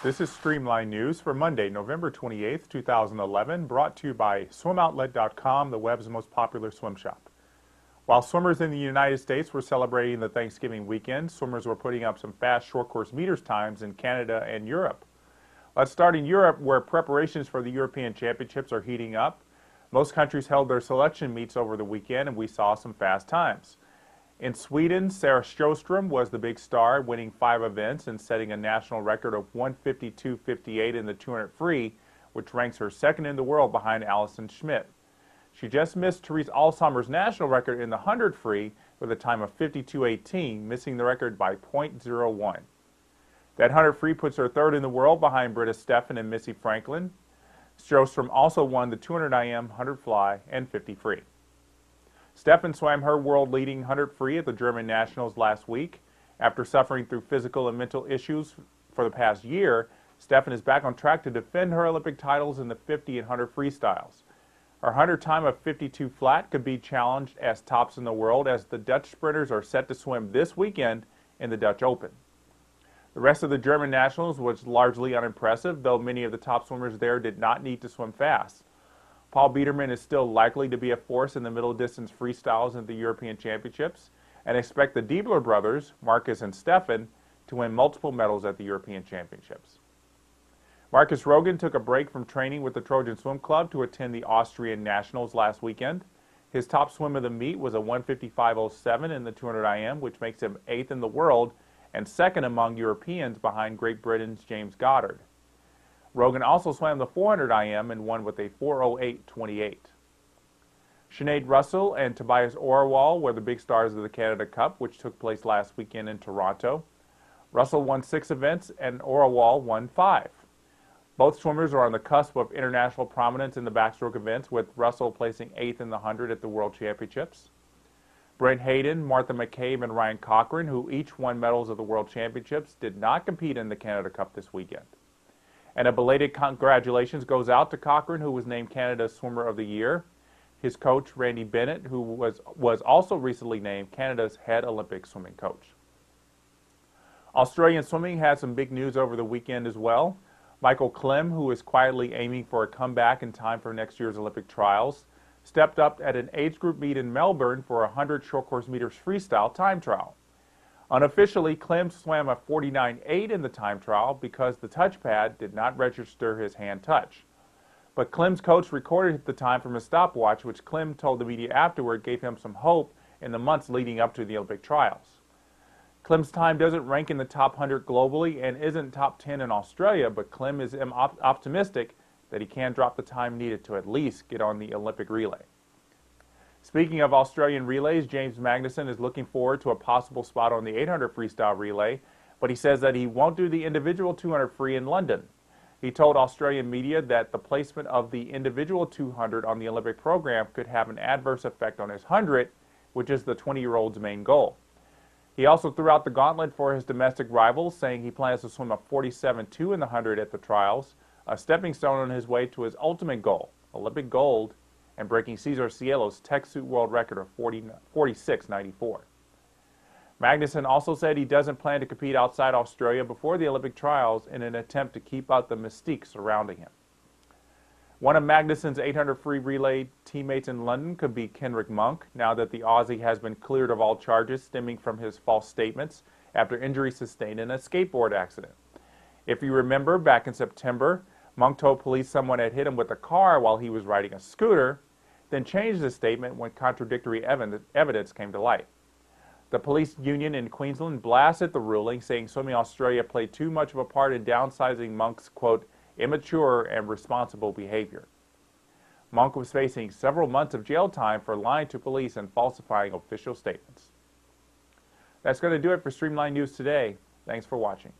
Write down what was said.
This is Streamlined News for Monday, November 28th, 2011, brought to you by SwimOutlet.com, the web's most popular swim shop. While swimmers in the United States were celebrating the Thanksgiving weekend, swimmers were putting up some fast short course meters times in Canada and Europe. Let's start in Europe, where preparations for the European Championships are heating up. Most countries held their selection meets over the weekend, and we saw some fast times. In Sweden, Sarah Sjöström was the big star, winning 5 events and setting a national record of 152.58 in the 200 free, which ranks her second in the world behind Alison Schmidt. She just missed Therese Alzheimer's national record in the 100 free with a time of 52.18, missing the record by .01. That 100 free puts her third in the world behind Britta Steffen and Missy Franklin. Sjöström also won the 200 IM, 100 fly, and 50 free. Steffen swam her world-leading 100 free at the German Nationals last week. After suffering through physical and mental issues for the past year, Steffen is back on track to defend her Olympic titles in the 50 and 100 freestyles. Her 100 time of 52 flat could be challenged as tops in the world, as the Dutch sprinters are set to swim this weekend in the Dutch Open. The rest of the German Nationals was largely unimpressive, though many of the top swimmers there did not need to swim fast. Paul Biedermann is still likely to be a force in the middle distance freestyles at the European Championships, and expect the Diebler brothers, Marcus and Steffen, to win multiple medals at the European Championships. Marcus Rogan took a break from training with the Trojan Swim Club to attend the Austrian Nationals last weekend. His top swim of the meet was a 155.07 in the 200 IM, which makes him 8th in the world and second among Europeans behind Great Britain's James Goddard. Rogan also swam the 400 IM and won with a 4:08.28. Sinead Russell and Tobias Ohrwall were the big stars of the Canada Cup, which took place last weekend in Toronto. Russell won 6 events and Ohrwall won 5. Both swimmers are on the cusp of international prominence in the backstroke events, with Russell placing 8th in the 100 at the World Championships. Brent Hayden, Martha McCabe, and Ryan Cochran, who each won medals at the World Championships, did not compete in the Canada Cup this weekend. And a belated congratulations goes out to Cochran, who was named Canada's Swimmer of the Year. His coach, Randy Bennett, who was also recently named Canada's head Olympic swimming coach. Australian swimming had some big news over the weekend as well. Michael Klim, who is quietly aiming for a comeback in time for next year's Olympic trials, stepped up at an age group meet in Melbourne for a 100 short course meters freestyle time trial. Unofficially, Klim swam a 49.8 in the time trial because the touchpad did not register his hand touch. But Klim's coach recorded the time from his stopwatch, which Klim told the media afterward gave him some hope in the months leading up to the Olympic trials. Klim's time doesn't rank in the top 100 globally and isn't top 10 in Australia, but Klim is optimistic that he can drop the time needed to at least get on the Olympic relay. Speaking of Australian relays, James Magnussen is looking forward to a possible spot on the 800 freestyle relay, but he says that he won't do the individual 200 free in London. He told Australian media that the placement of the individual 200 on the Olympic program could have an adverse effect on his 100, which is the 20-year-old's main goal. He also threw out the gauntlet for his domestic rivals, saying he plans to swim a 47.2 in the 100 at the trials, a stepping stone on his way to his ultimate goal, Olympic gold, and breaking Cesar Cielo's tech suit world record of 46.94. Magnussen also said he doesn't plan to compete outside Australia before the Olympic trials in an attempt to keep out the mystique surrounding him. One of Magnussen's 800 free relay teammates in London could be Kenrick Monk, now that the Aussie has been cleared of all charges stemming from his false statements after injury sustained in a skateboard accident. If you remember, back in September, Monk told police someone had hit him with a car while he was riding a scooter, then changed his statement when contradictory evidence came to light. The police union in Queensland blasted the ruling, saying Swimming Australia played too much of a part in downsizing Monk's, quote, immature and responsible behavior. Monk was facing several months of jail time for lying to police and falsifying official statements. That's going to do it for Streamlined News today. Thanks for watching.